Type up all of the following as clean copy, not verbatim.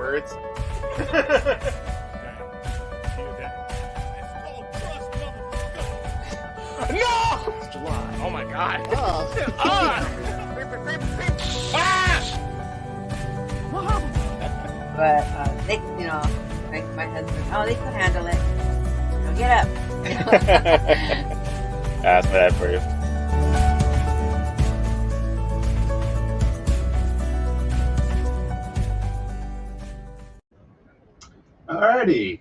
birds. No! It's July. Oh my god. Oh. Ah! But they, my husband, they could handle it. Get up. That's bad for you. Alrighty.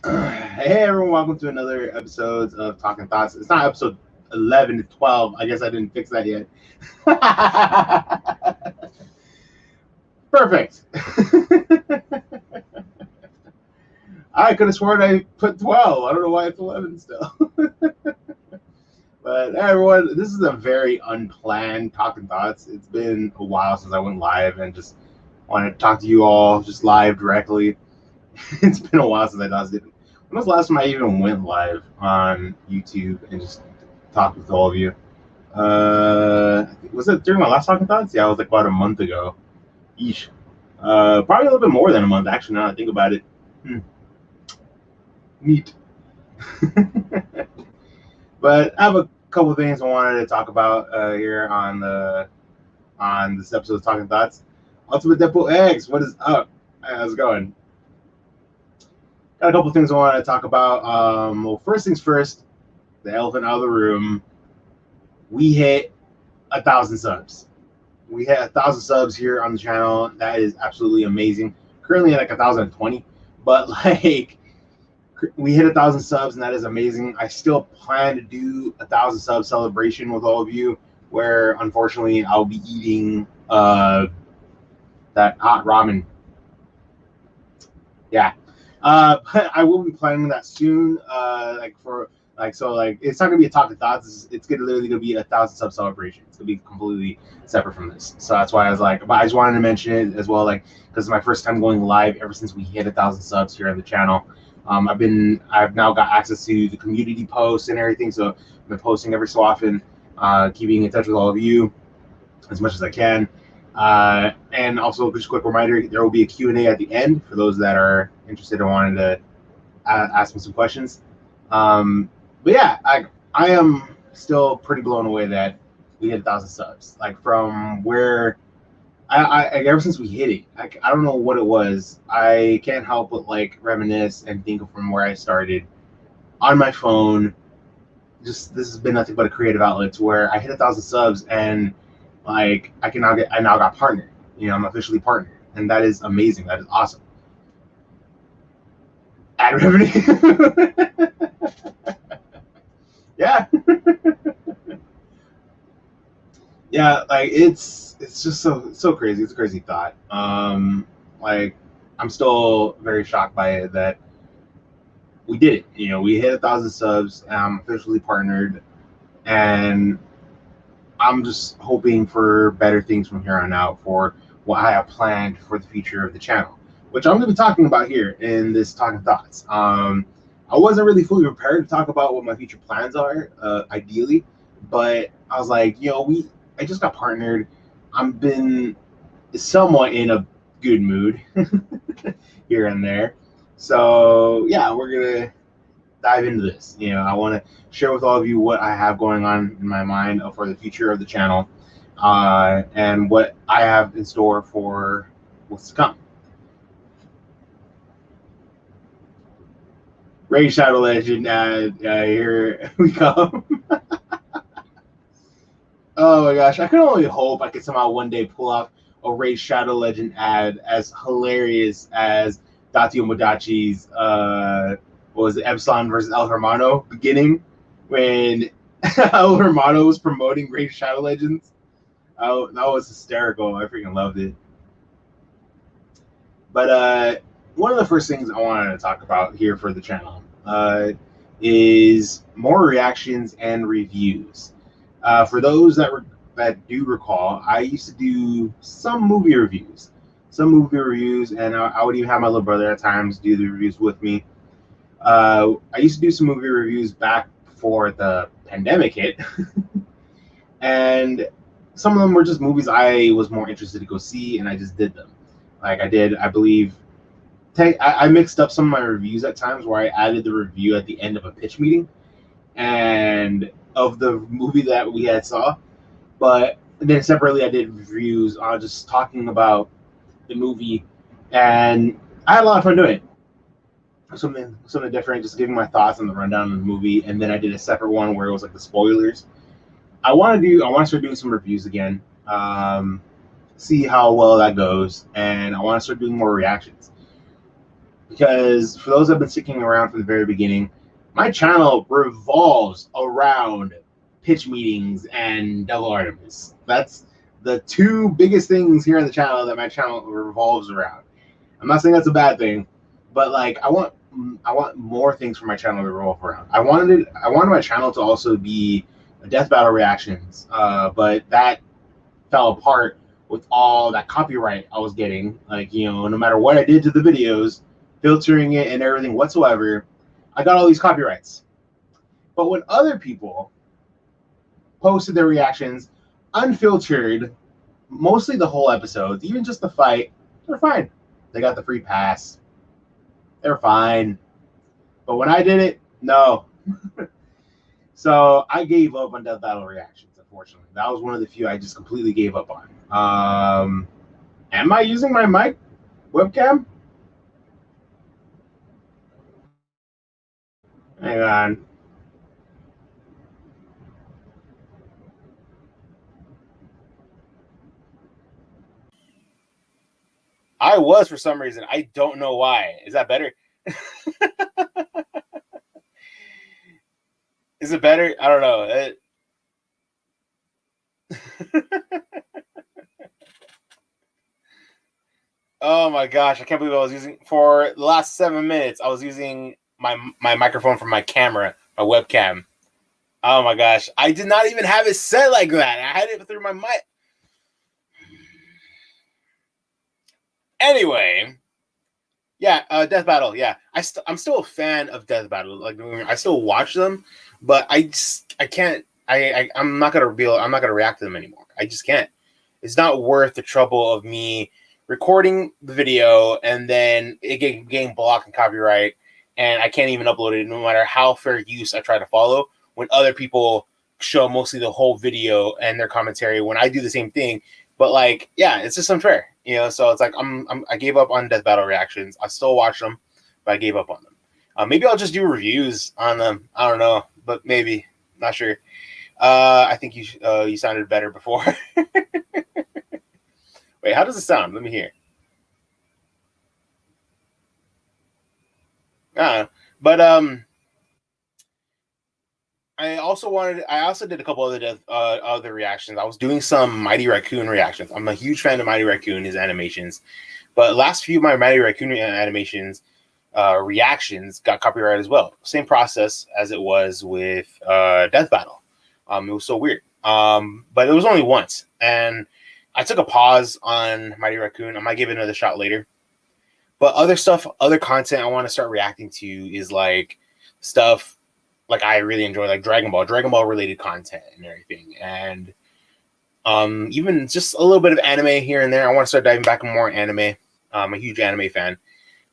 Hey everyone, welcome to another episode of Talking Thoughts. It's not episode 11 to 12. I guess I didn't fix that yet. Perfect. I could have sworn I put 12. I don't know why it's 11 still. But hey everyone, this is a very unplanned Talking Thoughts. It's been a while since I went live and just wanted to talk to you all just live directly. It's been a while since I did it. When was the last time I even went live on YouTube and just talked with all of you? Was it during my last Talking Thoughts? Yeah, it was like about a month ago. Yeesh. Probably a little bit more than a month, actually, now that I think about it. Neat. But I have a couple of things I wanted to talk about here on this episode of Talking Thoughts. Ultimate Deadpool Eggs, what is up? How's it going? Got a couple of things I want to talk about. Well, first things first, the elephant out of the room. We hit 1,000 subs. We hit 1,000 subs here on the channel. That is absolutely amazing. Currently at like 1,020, but like we hit 1,000 subs, and that is amazing. I still plan to do 1,000 sub celebration with all of you, where unfortunately I'll be eating that hot ramen. Yeah. But I will be planning that soon. It's not gonna be a Talking Thoughts. It's literally gonna be a 1,000 sub celebration. It's gonna be completely separate from this. So that's why I was like, but I just wanted to mention it as well, like because it's my first time going live ever since we hit 1,000 subs here on the channel. I've now got access to the community posts and everything, so I've been posting every so often, keeping in touch with all of you as much as I can. And also just a quick reminder, there will be a Q&A at the end for those that are interested in wanting to ask me some questions. But yeah, I am still pretty blown away that we hit 1,000 subs. Like from where I ever since we hit it, I don't know what it was. I can't help but like reminisce and think of from where I started on my phone. Just this has been nothing but a creative outlet to where I hit 1,000 subs and like I now got partnered. I'm officially partnered, and that is amazing. That is awesome. Ad revenue. Yeah. Yeah, like it's just so crazy. It's a crazy thought. Like I'm still very shocked by it that we did it. We hit 1,000 subs, and I'm officially partnered, and I'm just hoping for better things from here on out for what I have planned for the future of the channel, which I'm going to be talking about here in this Talking Thoughts. I wasn't really fully prepared to talk about what my future plans are, ideally, but I was like, I just got partnered. I've been somewhat in a good mood here and there. So yeah, we're going to dive into this. I want to share with all of you what I have going on in my mind for the future of the channel, and what I have in store for what's to come. Raid Shadow Legend, here we come. Oh my gosh, I can only hope I could somehow one day pull off a Raid Shadow Legend ad as hilarious as Datio Modachi's what was it, Epsilon versus El Hermano beginning, when El Hermano was promoting Raid Shadow Legends. That was hysterical. I freaking loved it. But one of the first things I wanted to talk about here for the channel is more reactions and reviews. For those that do recall, I used to do some movie reviews, and I would even have my little brother at times do the reviews with me. I used to do some movie reviews back before the pandemic hit, and some of them were just movies I was more interested to go see, and I just did them. Like I did, I believe. I mixed up some of my reviews at times where I added the review at the end of a pitch meeting and of the movie that we had saw. But then separately, I did reviews on just talking about the movie, and I had a lot of fun doing it. Something different, just giving my thoughts on the rundown of the movie, and then I did a separate one where it was like the spoilers. I want to start doing some reviews again, see how well that goes, and I want to start doing more reactions. Because for those that have been sticking around from the very beginning, my channel revolves around pitch meetings and Devil Artemis. That's the two biggest things here on the channel that my channel revolves around. I'm not saying that's a bad thing, but like I want more things for my channel to revolve around. I wanted my channel to also be death battle reactions, but that fell apart with all that copyright I was getting. Like, you know, no matter what I did to the videos, filtering it and everything whatsoever, I got all these copyrights. But when other people posted their reactions unfiltered, mostly the whole episodes, even just the fight, they're fine. They got the free pass. They're fine. But when I did it, no. So I gave up on Death Battle reactions, unfortunately. That was one of the few I just completely gave up on. Am I using my mic webcam? Hang on. I was for some reason. I don't know why. Is that better? Is it better? I don't know. Oh my gosh, I can't believe I was using, for the last 7 minutes, I was using my microphone from my camera, my webcam. Oh my gosh, I did not even have it set like that. I had it through my mic. Anyway, yeah, Death Battle. Yeah, I'm still a fan of Death Battle. Like, I still watch them, but I can't. I'm not gonna react to them anymore. I just can't. It's not worth the trouble of me recording the video and then it getting blocked and copyright, and I can't even upload it no matter how fair use I try to follow, when other people show mostly the whole video and their commentary when I do the same thing. But like, yeah, it's just unfair, you know. So it's like I gave up on Death Battle reactions. I still watch them, but I gave up on them. Maybe I'll just do reviews on them. I don't know, but maybe, not sure. I think you sounded better before. Wait, how does it sound? Let me hear. But I also did a couple other reactions. I was doing some Mighty Raccoon reactions. I'm a huge fan of Mighty Raccoon, his animations. But last few of my Mighty Raccoon animations reactions got copyrighted as well. Same process as it was with Death Battle. It was so weird. But it was only once, and I took a pause on Mighty Raccoon. I might give it another shot later. But other content I want to start reacting to is like stuff like I really enjoy, like Dragon Ball related content and everything. And even just a little bit of anime here and there. I want to start diving back in more anime. I'm a huge anime fan.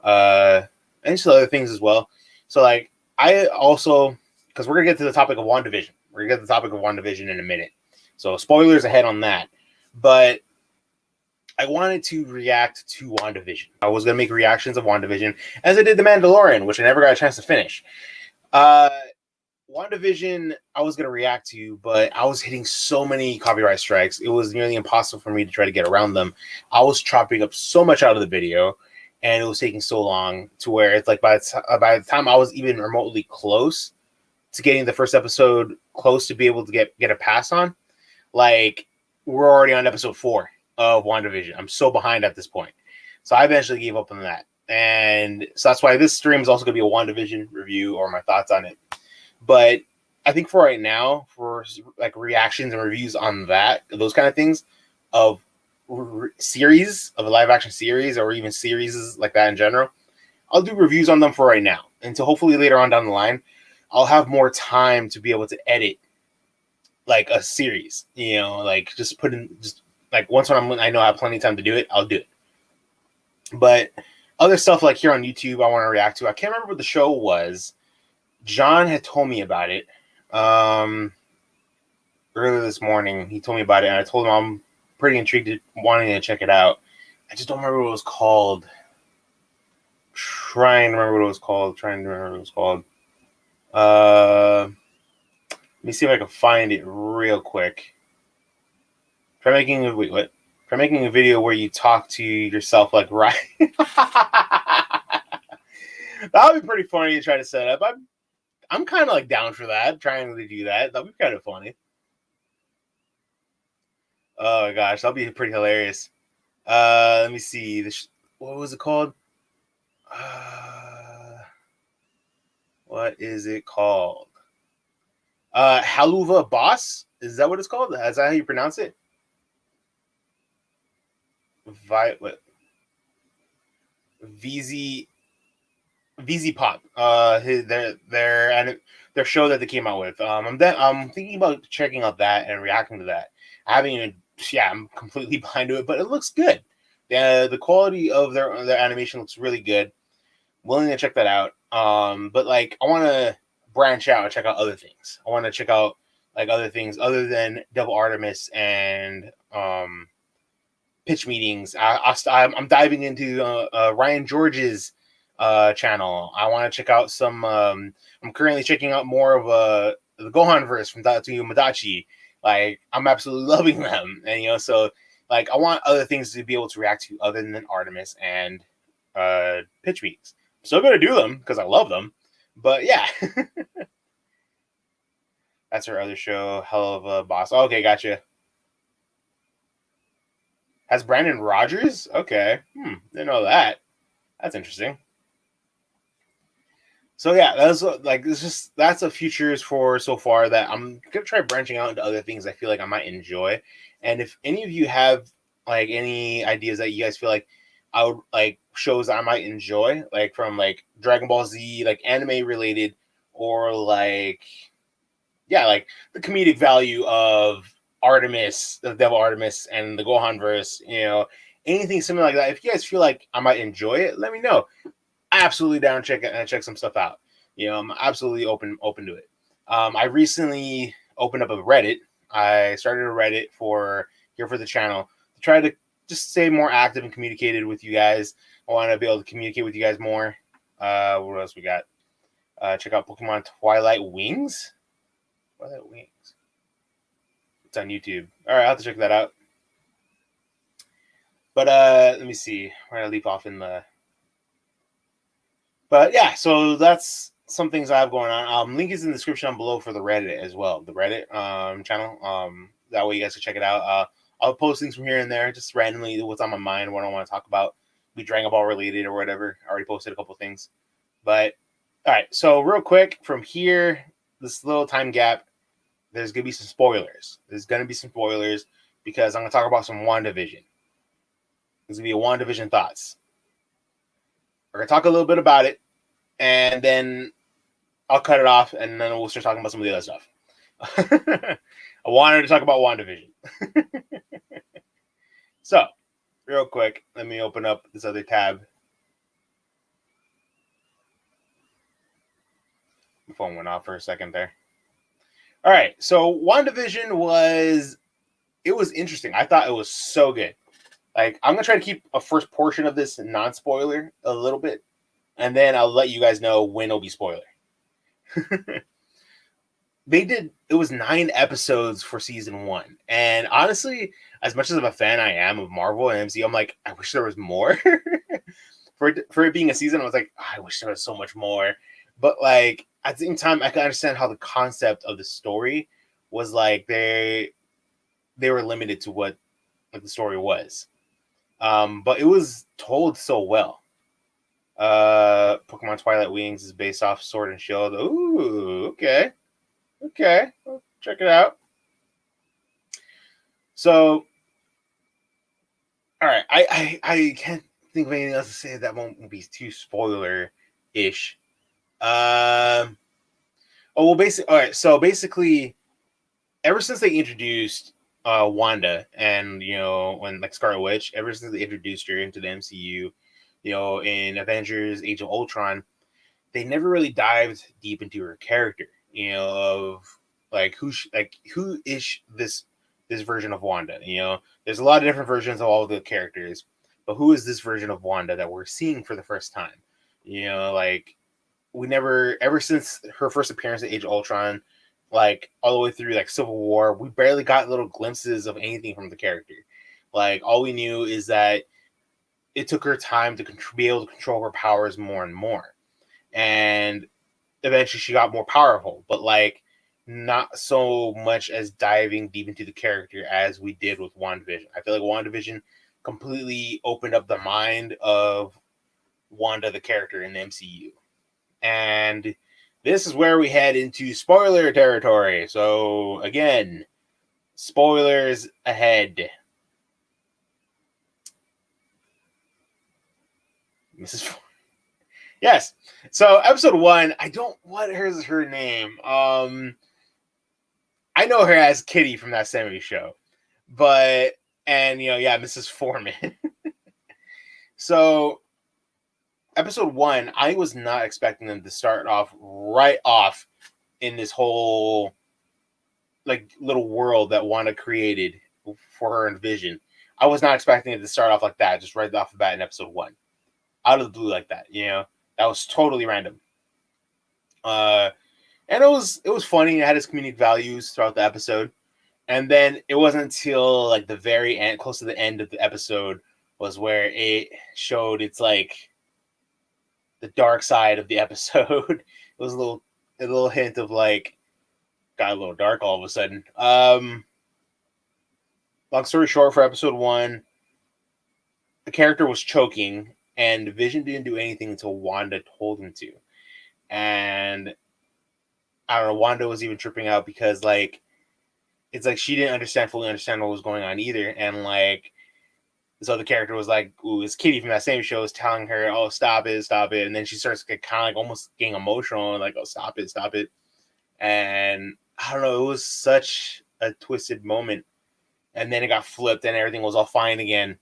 And just other things as well. So like I also, because we're gonna get to the topic of WandaVision. We're gonna get to the topic of WandaVision in a minute. So spoilers ahead on that. But I wanted to react to WandaVision. I was going to make reactions of WandaVision as I did The Mandalorian, which I never got a chance to finish. WandaVision, I was going to react to, but I was hitting so many copyright strikes. It was nearly impossible for me to try to get around them. I was chopping up so much out of the video, and it was taking so long to where it's like by the time I was even remotely close to getting the first episode close to be able to get a pass on, like we're already on episode 4 of WandaVision. I'm so behind at this point. So I eventually gave up on that. And so that's why this stream is also going to be a WandaVision review or my thoughts on it. But I think for right now, for like reactions and reviews on that, those kind of things of series, of a live action series or even series like that in general, I'll do reviews on them for right now. Until hopefully later on down the line, I'll have more time to be able to edit like a series, you know, like just put in, just like once when I know I have plenty of time to do it, I'll do it. But other stuff like here on YouTube, I want to react to. I can't remember what the show was. John had told me about it earlier this morning. He told me about it, and I told him I'm pretty intrigued, wanting to check it out. I just don't remember what it was called. Trying to remember what it was called. Let me see if I can find it real quick. Try making a video where you talk to yourself like Ryan. That would be pretty funny to try to set up. I'm kind of like down for that, trying to do that. That'd be kind of funny. Oh my gosh, that'd be pretty hilarious. Let me see. What was it called? What is it called? Haluva Boss? Is that what it's called? Is that how you pronounce it? VZ Pop. Their show that they came out with. I'm thinking about checking out that and reacting to that. I'm completely behind to it, but it looks good. The quality of their animation looks really good. Willing to check that out. But like I want to branch out and check out other things. I want to check out like other things other than Devil Artemis and pitch meetings. I'm diving into Ryan George's channel. I want to check out some. I'm currently checking out more of the Gohan verse from Tatsuya Madachi. Like I'm absolutely loving them, and so like I want other things to be able to react to other than Artemis and pitch meetings. I'm still gonna do them because I love them, but yeah. That's her other show, Hell of a Boss. Okay, gotcha. Has Brandon Rogers? Okay. Didn't know that. That's interesting. So yeah, that's a futures for so far that I'm gonna try branching out into other things I feel like I might enjoy. And if any of you have like any ideas that you guys feel like I would like shows I might enjoy, like from like Dragon Ball Z, like anime related, or like like the comedic value of Artemis, the Devil Artemis, and the Gohan verse, anything similar like that. If you guys feel like I might enjoy it, let me know. Absolutely down to check some stuff out. I'm absolutely open to it. I recently opened up a Reddit. I started a Reddit for the channel to try to just stay more active and communicated with you guys. I want to be able to communicate with you guys more. What else we got? Check out Pokemon Twilight Wings. Twilight Wings. It's on YouTube. All right, I'll have to check that out. But let me see. We're gonna leap off in the. But yeah, so that's some things I have going on. Link is in the description down below for the Reddit as well. The Reddit channel. That way you guys can check it out. I'll post things from here and there, just randomly what's on my mind, what I want to talk about. Be Dragon Ball related or whatever. I already posted a couple things. But all right, so real quick from here, this little time gap, there's gonna be some spoilers. Because I'm gonna talk about some WandaVision. There's gonna be a WandaVision thoughts. We're gonna talk a little bit about it, and then I'll cut it off, and then we'll start talking about some of the other stuff. I wanted to talk about WandaVision. So, real quick, let me open up this other tab. My phone went off for a second there. All right, so WandaVision was interesting. I thought it was so good. Like, I'm going to try to keep a first portion of this non-spoiler a little bit, and then I'll let you guys know when it'll be spoiler. It was 9 episodes for season 1. And honestly, as much as of a fan I am of Marvel and MCU, I'm like, I wish there was more. For it being a season, I was like, I wish there was so much more. But like, at the same time, I can understand how the concept of the story was like they were limited to what the story was. But it was told so well. Pokemon Twilight Wings is based off Sword and Shield. Ooh, okay. I'll check it out. So, all right, I can't think of anything else to say that won't be too spoiler-ish. All right. So basically, ever since they introduced Wanda and when like Scarlet Witch, ever since they introduced her into the MCU, in Avengers: Age of Ultron, they never really dived deep into her character. Of like who is this version of Wanda? There's a lot of different versions of all the characters, but who is this version of Wanda that we're seeing for the first time? Like we never, ever since her first appearance at Age of Ultron, like all the way through like Civil War, we barely got little glimpses of anything from the character. Like all we knew is that it took her time to be able to control her powers more and more, and eventually she got more powerful, but like not so much as diving deep into the character as we did with WandaVision. I feel like WandaVision completely opened up the mind of Wanda, the character in the MCU. And this is where we head into spoiler territory. So again, spoilers ahead. Mrs. Yes. So episode 1, what is her name? I know her as Kitty from that 70s show. Mrs. Foreman. So episode 1, I was not expecting them to start off right off in this whole like little world that Wanda created for her and Vision. I was not expecting it to start off like that, just right off the bat in episode 1. Out of the blue like that, That was totally random. And it was funny. It had its comedic values throughout the episode. And then it wasn't until like the very end, close to the end of the episode, was where it showed its like the dark side of the episode. It was a little hint of like got a little dark all of a sudden. Long story short, for episode 1, the character was choking, and Vision didn't do anything until Wanda told him to. And I don't know, Wanda was even tripping out because like it's like she didn't fully understand what was going on either. And like this other character was like, ooh, it's Kitty from that same show is telling her, oh, stop it. And then she starts kind of like almost getting emotional and like, oh, stop it. And I don't know, it was such a twisted moment. And then it got flipped and everything was all fine again.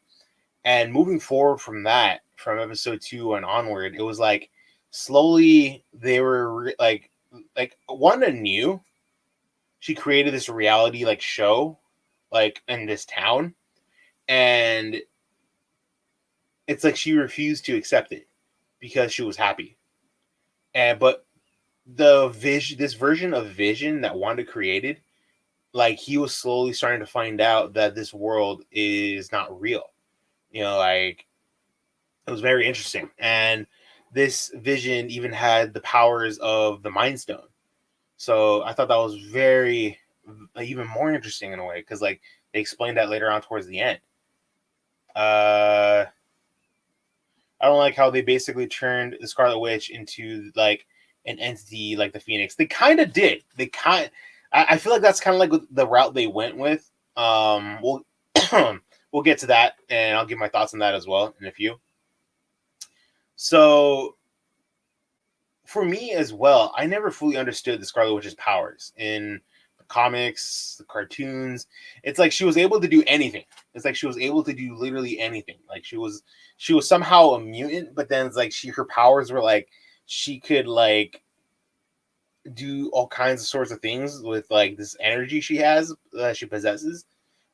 And moving forward from that, from episode 2 and onward, it was like slowly they were like Wanda knew she created this reality like show like in this town, and it's like she refused to accept it because she was happy. But this version of Vision that Wanda created, like he was slowly starting to find out that this world is not real. Like it was very interesting. And this Vision even had the powers of the Mind Stone. So I thought that was very, even more interesting in a way, because like they explained that later on towards the end. I don't like how they basically turned the Scarlet Witch into like an entity like the Phoenix. They kind of did. I feel like that's kind of like the route they went with. We'll we'll get to that, and I'll give my thoughts on that as well in a few. So for me as well, I never fully understood the Scarlet Witch's powers in the comics, the cartoons. It's like she was able to do anything. It's like she was able to do literally anything. Like she was somehow a mutant, but then it's like her powers were like she could like do all kinds of sorts of things with like this energy she has that she possesses.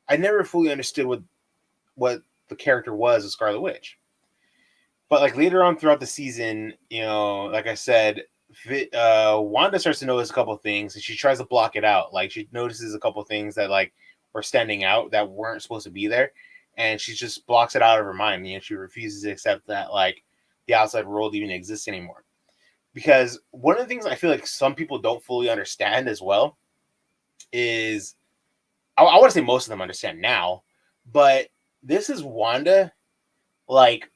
I never fully understood what the character was of Scarlet Witch. But like later on throughout the season, like I said, Wanda starts to notice a couple of things, and she tries to block it out. Like she notices a couple of things that like were standing out that weren't supposed to be there, and she just blocks it out of her mind. She refuses to accept that like the outside world even exists anymore. Because one of the things I feel like some people don't fully understand as well is, I want to say most of them understand now, but this is Wanda like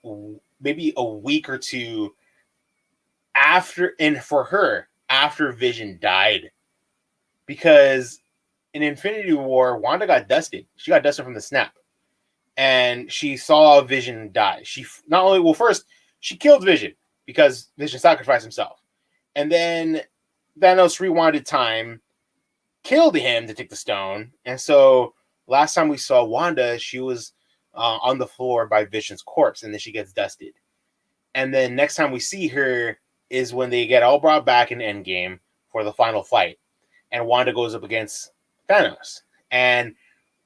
maybe a week or two after Vision died. Because in Infinity War, Wanda got dusted. She got dusted from the snap. And she saw Vision die. She not only, well, first, she killed Vision because Vision sacrificed himself. And then Thanos rewinded time, killed him to take the stone. And so last time we saw Wanda, she was on the floor by Vision's corpse, and then she gets dusted. And then next time we see her is when they get all brought back in Endgame for the final fight. And Wanda goes up against Thanos. And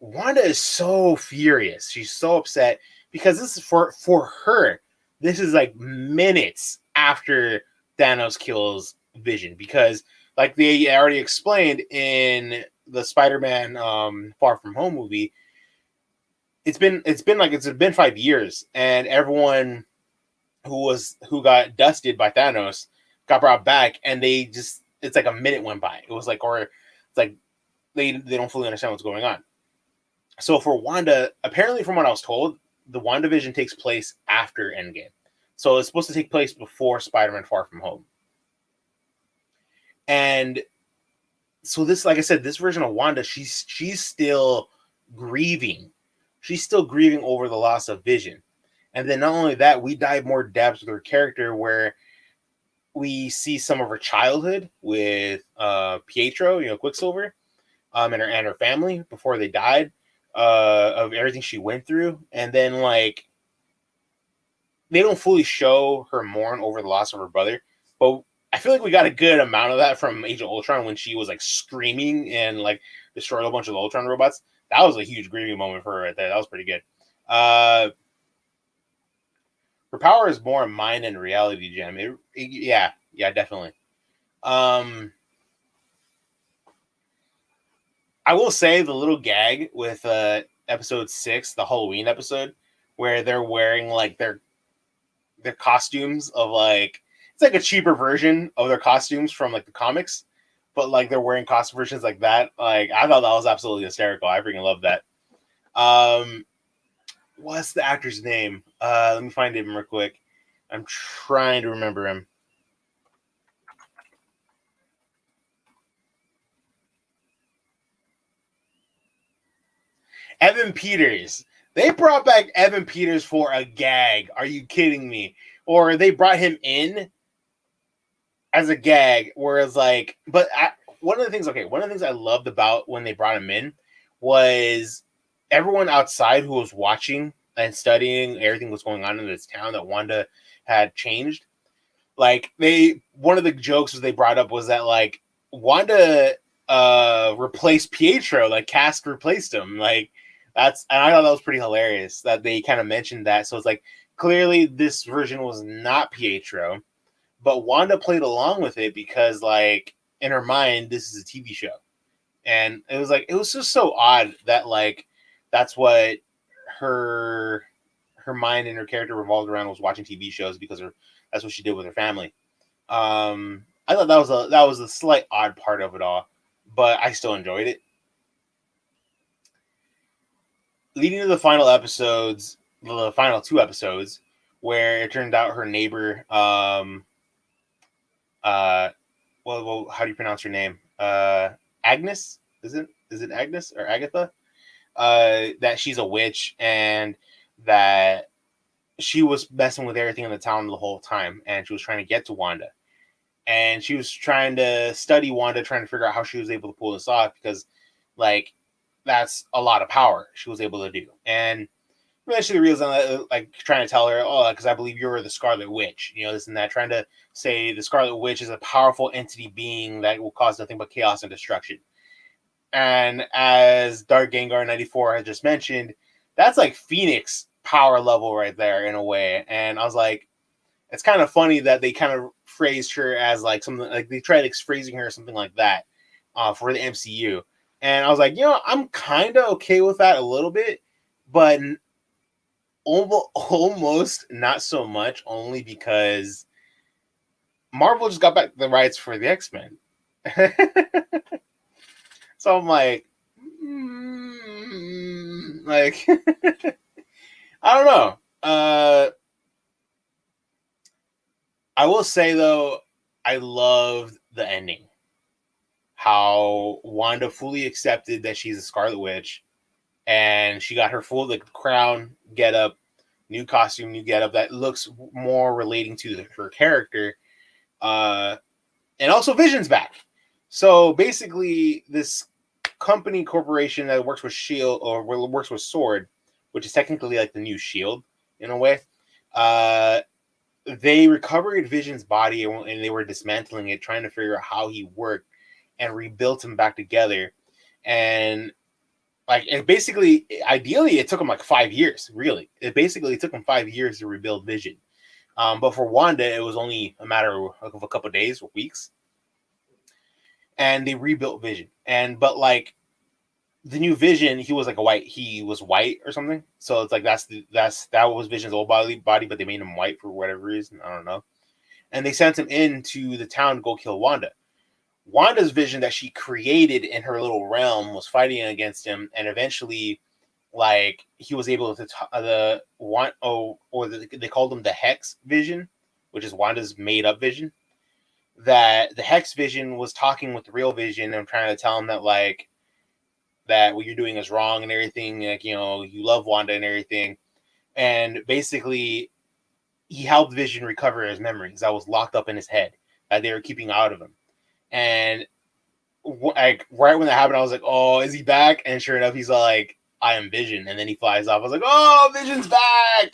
Wanda is so furious. She's so upset because this is for her. This is like minutes after Thanos kills Vision, because like they already explained in the Spider-Man Far From Home movie, it's been 5 years, and everyone who got dusted by Thanos got brought back, and it's like a minute went by. It was like, or it's like they don't fully understand what's going on. So for Wanda, apparently from what I was told, the WandaVision takes place after Endgame. So it's supposed to take place before Spider-Man Far From Home. And so this, like I said, this version of Wanda, she's still grieving. She's still grieving over the loss of Vision. And then not only that, we dive more depth with her character, where we see some of her childhood with Pietro, Quicksilver, and her family before they died, of everything she went through. And then like they don't fully show her mourn over the loss of her brother, but I feel like we got a good amount of that from Age of Ultron when she was like screaming and like destroyed a bunch of the Ultron robots. That was a huge grieving moment for her right there. That was pretty good. Her power is more mind and reality gem. Yeah, definitely. I will say the little gag with episode 6, the Halloween episode, where they're wearing like their costumes of like, it's like a cheaper version of their costumes from like the comics, but like they're wearing costume versions like that. Like I thought that was absolutely hysterical. I freaking love that. What's the actor's name? Let me find him real quick. I'm trying to remember him. Evan Peters. They brought back Evan Peters for a gag. Are you kidding me? Or they brought him in as a gag, whereas like, one of the things I loved about when they brought him in was everyone outside who was watching and studying everything was going on in this town that Wanda had changed. Like one of the jokes they brought up was that like Wanda replaced Pietro, like cast replaced him. Like and I thought that was pretty hilarious that they kind of mentioned that. So it's like clearly this version was not Pietro, but Wanda played along with it because like in her mind this is a TV show. And it was just so odd that like that's what her mind and her character revolved around, was watching TV shows, because that's what she did with her family. I thought that was a slight odd part of it all, but I still enjoyed it. Leading to the final episodes, the final 2 episodes, where it turned out her neighbor, well, how do you pronounce her name? Agnes? Is it Agnes or Agatha? That she's a witch and that she was messing with everything in the town the whole time, and she was trying to get to Wanda. And she was trying to study Wanda, trying to figure out how she was able to pull this off, because like that's a lot of power she was able to do. And eventually realizing, like trying to tell her, oh, because I believe you're the Scarlet Witch, this and that, trying to say the Scarlet Witch is a powerful entity being that will cause nothing but chaos and destruction. And as Dark Gengar 94 has just mentioned, that's like Phoenix power level right there in a way. And I was like, it's kind of funny that they kind of phrased her as like something, like they tried phrasing her something like that for the MCU. And I was like, I'm kind of okay with that a little bit, but almost not so much, only because Marvel just got back the rights for the X-Men. So I'm like, like, I don't know. I will say though, I loved the ending. How Wanda fully accepted that she's a Scarlet Witch, and she got her full crown, get up, new costume, new get up that looks more relating to her character. And also Vision's back. So basically, this corporation that works with Shield, or works with Sword, which is technically like the new Shield in a way, they recovered Vision's body and they were dismantling it, trying to figure out how he worked and rebuilt him back together. And like, it basically, ideally, it took him like 5 years. Really, it took him 5 years to rebuild Vision. But for Wanda, it was only a matter of a couple of days or weeks, and they rebuilt Vision. But like the new Vision, he was white or something. So it's like that was Vision's old body, but they made him white for whatever reason. I don't know. And they sent him into the town to go kill Wanda. Wanda's Vision that she created in her little realm was fighting against him, and eventually, like, he was able to they called him the Hex Vision, which is Wanda's made up Vision. That the Hex Vision was talking with the real Vision and trying to tell him that, like, that what you're doing is wrong and everything, like, you know, you love Wanda and everything. And basically, he helped Vision recover his memories that was locked up in his head that they were keeping out of him. And like right when that happened, I was like, "Oh, is he back?" And sure enough, he's like, "I am Vision," and then he flies off. I was like, "Oh, Vision's back!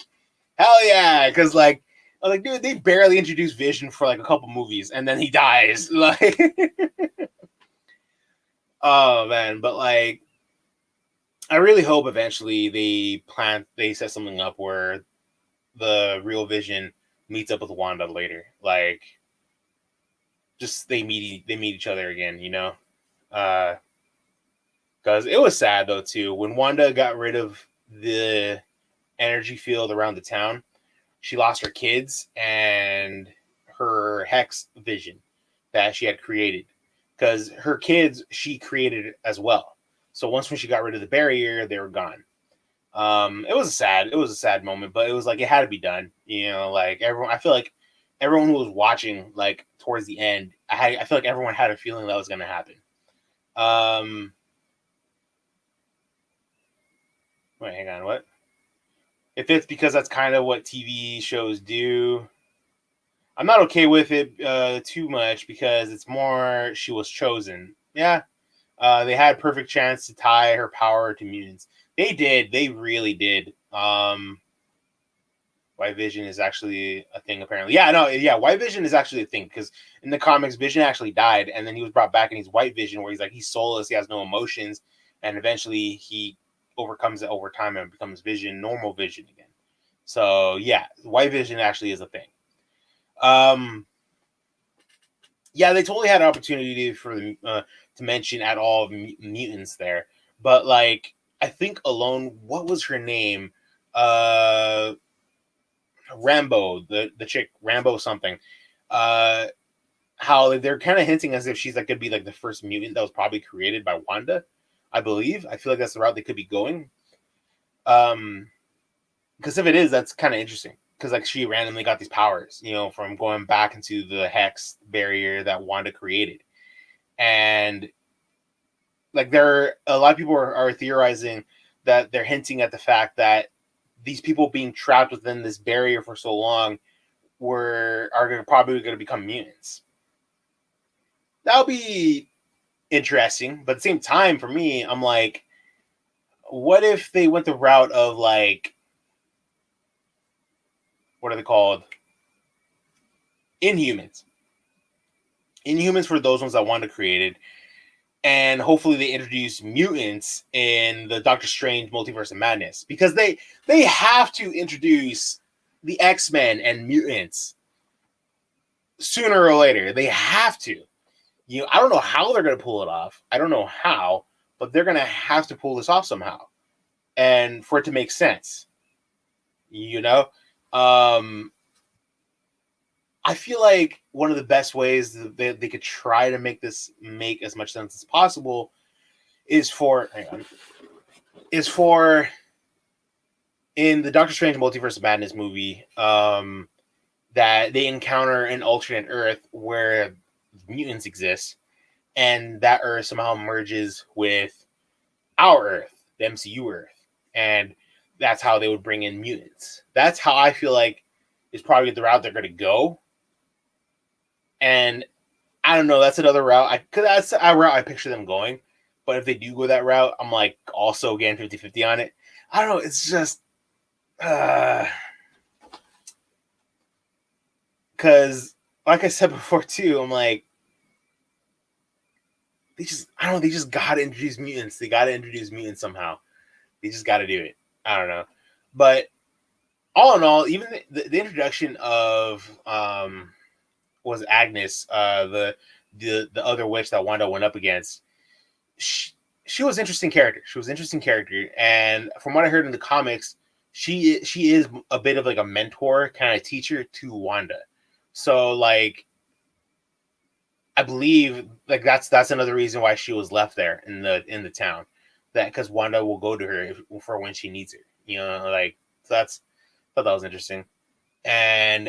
Hell yeah!" Because like, I was like, dude, they barely introduced Vision for like a couple movies, and then he dies. Like, oh man, but like, I really hope eventually they set something up where the real Vision meets up with Wanda later. Like, just they meet each other again, you know? Because it was sad though too when Wanda got rid of the energy field around the town. She lost her kids and her Hex Vision that she had created, because her kids she created as well. So once when she got rid of the barrier, they were gone. It was a sad moment, but it was like it had to be done. You know, like I feel like everyone who was watching, like towards the end, I feel like everyone had a feeling that was going to happen. Wait, hang on, what? If it's because that's kind of what TV shows do, I'm not okay with it too much because it's more she was chosen. Yeah, they had perfect chance to tie her power to mutants. They did. They really did. White Vision is actually a thing, apparently. Yeah, no, yeah, White Vision is actually a thing, because in the comics, Vision actually died, and then he was brought back, and he's White Vision, where he's like, he's soulless, he has no emotions, and eventually he overcomes it over time and becomes Vision, normal Vision again. So, yeah, White Vision actually is a thing. Yeah, they totally had an opportunity for them to mention at all mutants there, but, like, I think alone, what was her name? Rambo, the chick, Rambo something, how they're kind of hinting as if she's like could be like the first mutant that was probably created by Wanda, I believe. I feel like that's the route they could be going. Because if it is, that's kind of interesting. Because like she randomly got these powers, you know, from going back into the Hex barrier that Wanda created, and like a lot of people are theorizing that they're hinting at the fact that these people being trapped within this barrier for so long are probably going to become mutants. That'll be interesting, but at the same time, for me, I'm like, what if they went the route of like, what are they called? Inhumans. Inhumans were those ones that Wanda created, and hopefully they introduce mutants in the Doctor Strange Multiverse of Madness, because they have to introduce the X-Men and mutants sooner or later. They have to. You know, I don't know how they're going to pull it off. I don't know how, but they're going to have to pull this off somehow, and for it to make sense. You know, I feel like one of the best ways that they could try to make this make as much sense as possible is for in the Doctor Strange Multiverse of Madness movie, that they encounter an alternate Earth where mutants exist, and that Earth somehow merges with our Earth, the MCU Earth, and that's how they would bring in mutants. That's how I feel like is probably the route they're going to go. And I don't know, that's another route. Because that's a route I picture them going. But if they do go that route, I'm like also again 50-50 on it. I don't know. It's just because, like I said before too, I'm like, I don't know, they just gotta introduce mutants. They gotta introduce mutants somehow. They just gotta do it. I don't know, but all in all, even the introduction of was Agnes, the other witch that Wanda went up against. She was an interesting character. She was an interesting character, and from what I heard in the comics, she is a bit of like a mentor kind of teacher to Wanda. So like, I believe like that's another reason why she was left there in the town, that because Wanda will go to her for when she needs her. You know, like so I thought that was interesting, and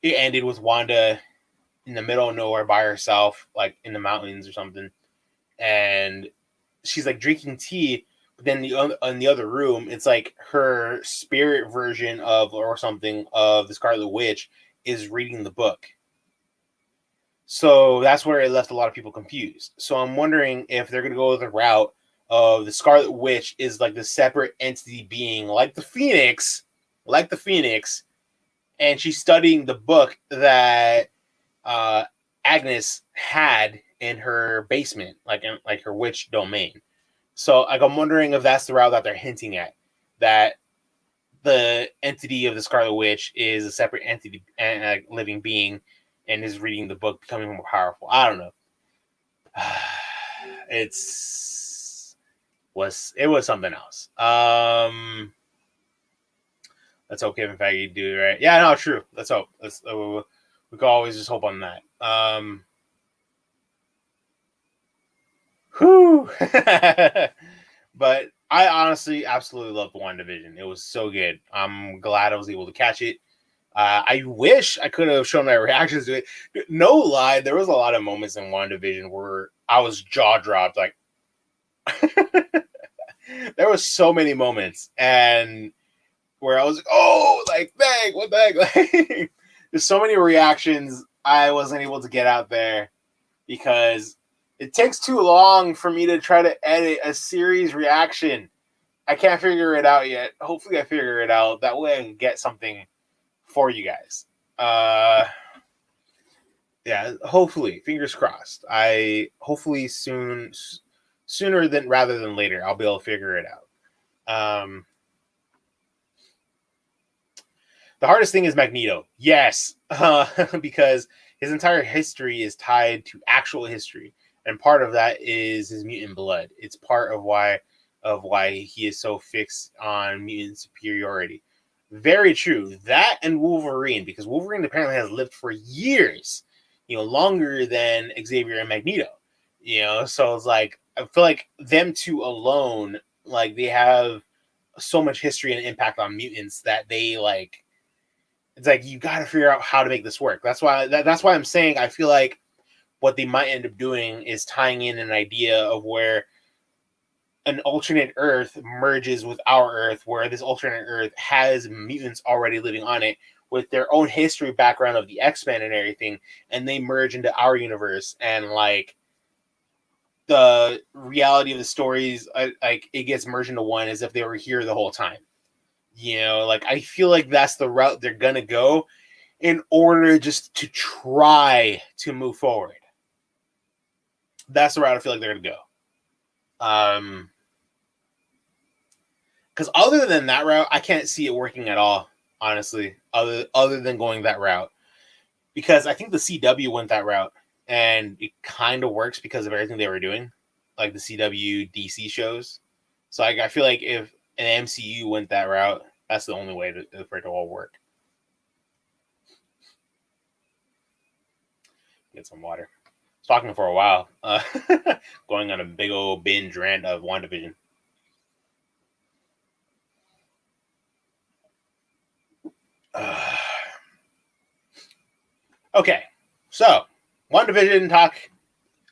it ended with Wanda in the middle of nowhere by herself, like in the mountains or something, and she's like drinking tea. But then in the other room, it's like her spirit version of or something of the Scarlet Witch is reading the book. So that's where it left a lot of people confused. So I'm wondering if they're going to go the route of the Scarlet Witch is like the separate entity being like the Phoenix, and she's studying the book that Agnes had in her basement, like in like her witch domain. So like I'm wondering if that's the route that they're hinting at, that the entity of the Scarlet Witch is a separate entity and a living being and is reading the book, becoming more powerful. I don't know. It was something else. Let's hope Kevin Feige do it right. Yeah, no, true. Let's hope. We can always just hope on that. Whew. But I honestly absolutely loved WandaVision. It was so good. I'm glad I was able to catch it. I wish I could have shown my reactions to it. No lie, there was a lot of moments in WandaVision where I was jaw dropped. Like, there was so many moments, and where I was like, oh, like, dang, what the heck? Like, there's so many reactions I wasn't able to get out there because it takes too long for me to try to edit a series reaction. I can't figure it out yet. Hopefully I figure it out. That way I can get something for you guys. Yeah, hopefully. Fingers crossed. Hopefully sooner than rather than later, I'll be able to figure it out. The hardest thing is Magneto. Yes, because his entire history is tied to actual history, and part of that is his mutant blood. It's part of why he is so fixed on mutant superiority. Very true. That and Wolverine, because Wolverine apparently has lived for years, longer than Xavier and Magneto. So it's like I feel like them two alone, like they have so much history and impact on mutants that they like. It's like you got to figure out how to make this work. That's why I'm saying I feel like what they might end up doing is tying in an idea of where an alternate Earth merges with our Earth, where this alternate Earth has mutants already living on it with their own history background of the X-Men and everything, and they merge into our universe, and like the reality of the stories, like it gets merged into one as if they were here the whole time. Like I feel like that's the route they're gonna go in order just to try to move forward. That's the route I feel like they're gonna go. Because other than that route, I can't see it working at all, honestly, other than going that route. Because I think the CW went that route, and it kind of works because of everything they were doing, like the CW DC shows. So I feel like if an MCU went that route, that's the only way for it to all work. Get some water. I was talking for a while, going on a big old binge rant of WandaVision. Okay, so WandaVision talk.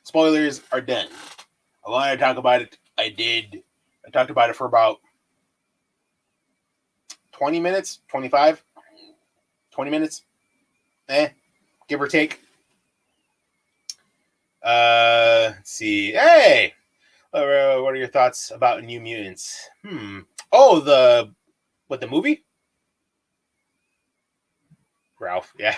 Spoilers are done. I wanted to talk about it. I did. I talked about it for about 20 minutes, 25, 20 minutes, give or take. Let's see. Hey, what are your thoughts about New Mutants? Oh, the movie? Ralph, yeah.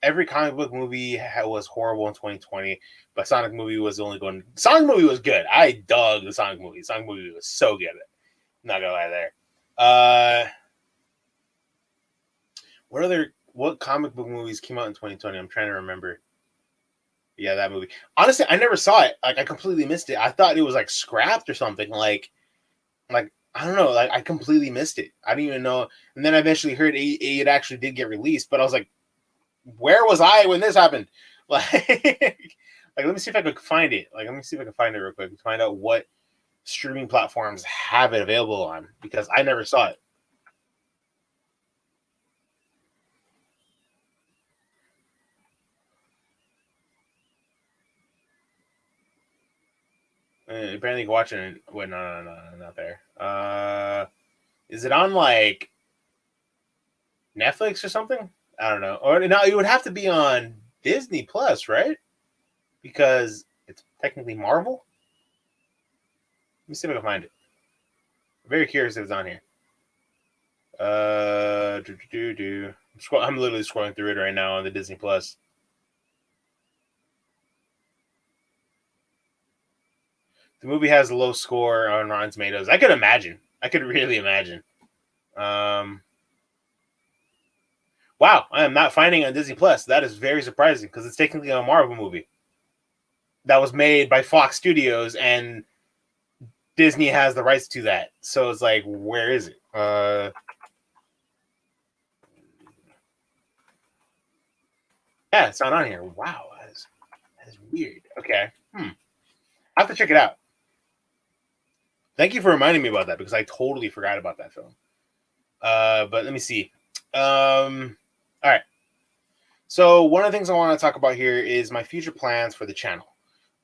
Every comic book movie was horrible in 2020, but Sonic movie was only going. Sonic movie was good. I dug the Sonic movie. Sonic movie was so good. Not gonna lie there. What comic book movies came out in 2020? I'm trying to remember. Yeah, that movie. Honestly, I never saw it. Like, I completely missed it. I thought it was like scrapped or something. Like I don't know. Like, I completely missed it. I didn't even know. And then I eventually heard it actually did get released. But I was like, where was I when this happened? Like, let me see if I could find it. Like, let me see if I can find it real quick and find out what streaming platforms have it available on, because I never saw it. Apparently, you can watch it. Wait, no, not there. Is it on like Netflix or something? I don't know. Or no, it would have to be on Disney Plus, right? Because it's technically Marvel. Let me see if I can find it. I'm very curious if it's on here. I'm literally scrolling through it right now on the Disney Plus. The movie has a low score on Rotten Tomatoes. I could imagine. I could really imagine. Wow, I am not finding it on Disney Plus. That is very surprising because it's technically a Marvel movie that was made by Fox Studios, and Disney has the rights to that. So it's like, where is it? Yeah, it's not on here. Wow, that is weird. Okay. I have to check it out. Thank you for reminding me about that, because I totally forgot about that film. But let me see. All right. So one of the things I want to talk about here is my future plans for the channel.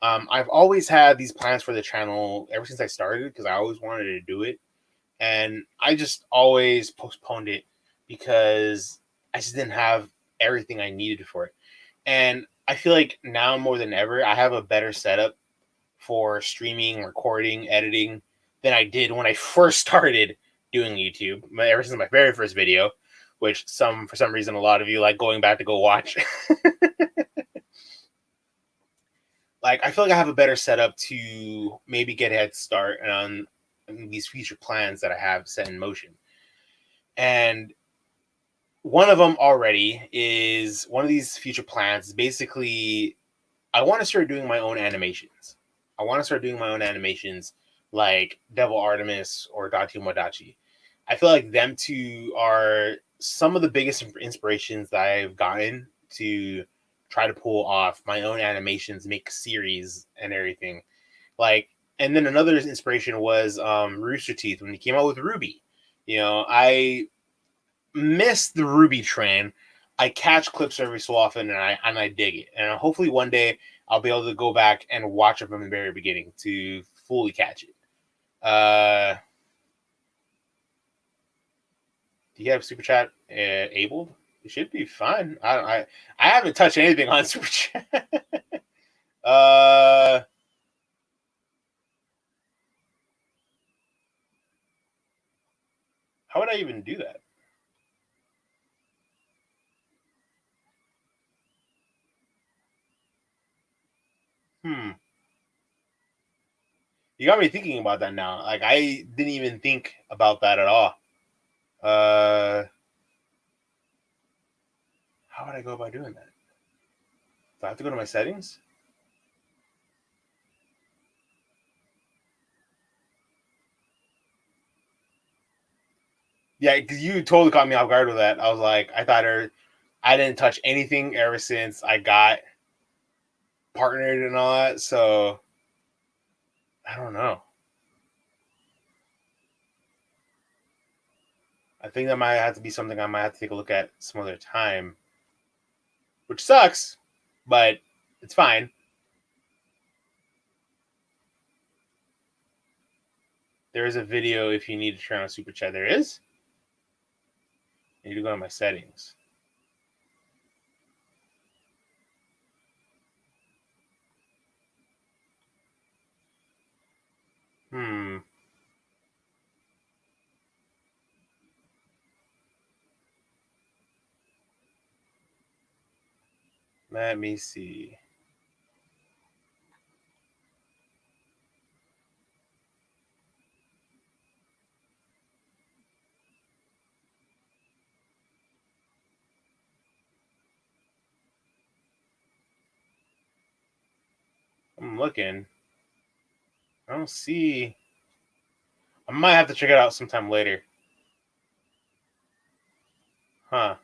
I've always had these plans for the channel ever since I started, because I always wanted to do it. And I just always postponed it because I just didn't have everything I needed for it. And I feel like now more than ever, I have a better setup for streaming, recording, editing than I did when I first started doing YouTube. Ever since my very first video, which for some reason, a lot of you like going back to go watch. Like, I feel like I have a better setup to maybe get a head start on these future plans that I have set in motion. And one of them already is one of these future plans is basically, I want to start doing my own animations. Like Devil Artemis or Dati. I feel like them two are some of the biggest inspirations that I've gotten to try to pull off my own animations, make series and everything. Like, and then another inspiration was Rooster Teeth when he came out with Ruby. You know, I miss the Ruby train. I catch clips every so often, and I dig it. And hopefully one day I'll be able to go back and watch it from the very beginning to fully catch it. Do you have Super Chat enabled? It should be fine. I haven't touched anything on Super Chat. How would I even do that? You got me thinking about that now. Like, I didn't even think about that at all. How would I go about doing that? Do I have to go to my settings? Yeah, because you totally caught me off guard with that. I was like, I didn't touch anything ever since I got partnered and all that. So I don't know. I think that might have to be something I might have to take a look at some other time, which sucks, but it's fine. There is a video if you need to turn on Super Chat. There is. I need to go to my settings. Let me see. I'm looking. I don't see. I might have to check it out sometime later. Huh.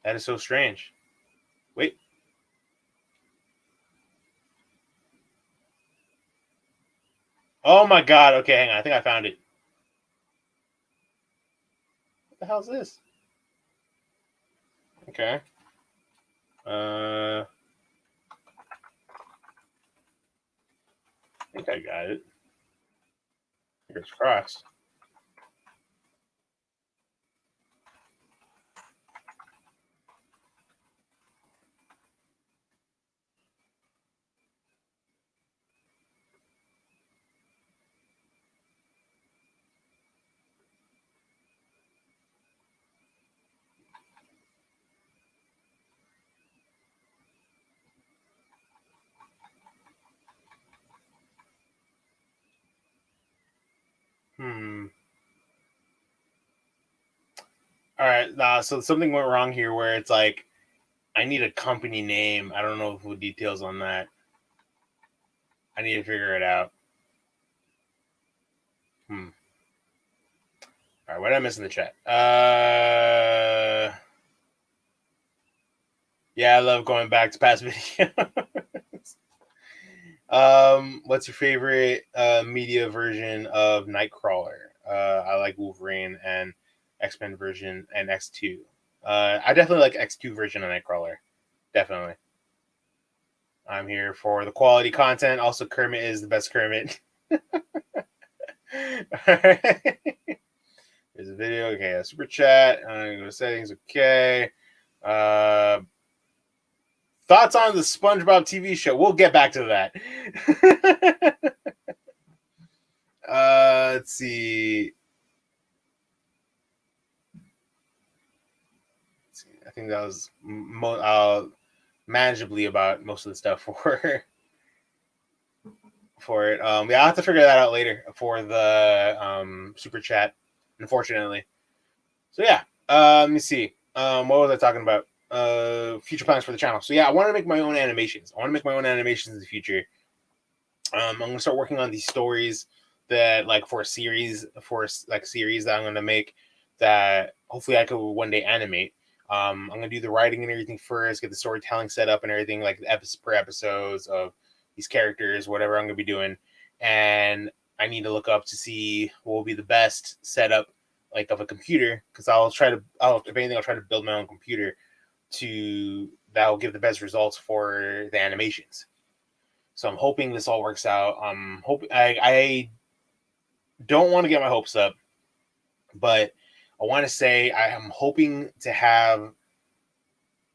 That is so strange. Wait. Oh my god. Okay, hang on. I think I found it. What the hell is this? Okay. I think I got it. Fingers crossed. All right. So something went wrong here where it's like I need a company name. I don't know who details on that. I need to figure it out. All right. What did I miss in the chat? Yeah, I love going back to past videos. What's your favorite media version of Nightcrawler? I like Wolverine and X-Men version and X2. I definitely like X2 version of Nightcrawler. Definitely. I'm here for the quality content. Also, Kermit is the best Kermit. Alright. There's a video. Okay, a super chat. I'm gonna go to settings. Okay. Thoughts on the SpongeBob TV show? We'll get back to that. Let's see. I think that was manageably about most of the stuff for it. Yeah, I'll have to figure that out later for the super chat, unfortunately. So yeah, let me see. What was I talking about? Future plans for the channel. So yeah, I want to make my own animations. I want to make my own animations in the future. I'm gonna start working on these stories that for a series that I'm gonna make that hopefully I could one day animate. I'm gonna do the writing and everything first, get the storytelling set up and everything, like per episodes of these characters, whatever I'm gonna be doing. And I need to look up to see what will be the best setup of a computer, because if anything, I'll try to build my own computer that will give the best results for the animations. So I'm hoping this all works out. I don't want to get my hopes up, but I want to say I am hoping to have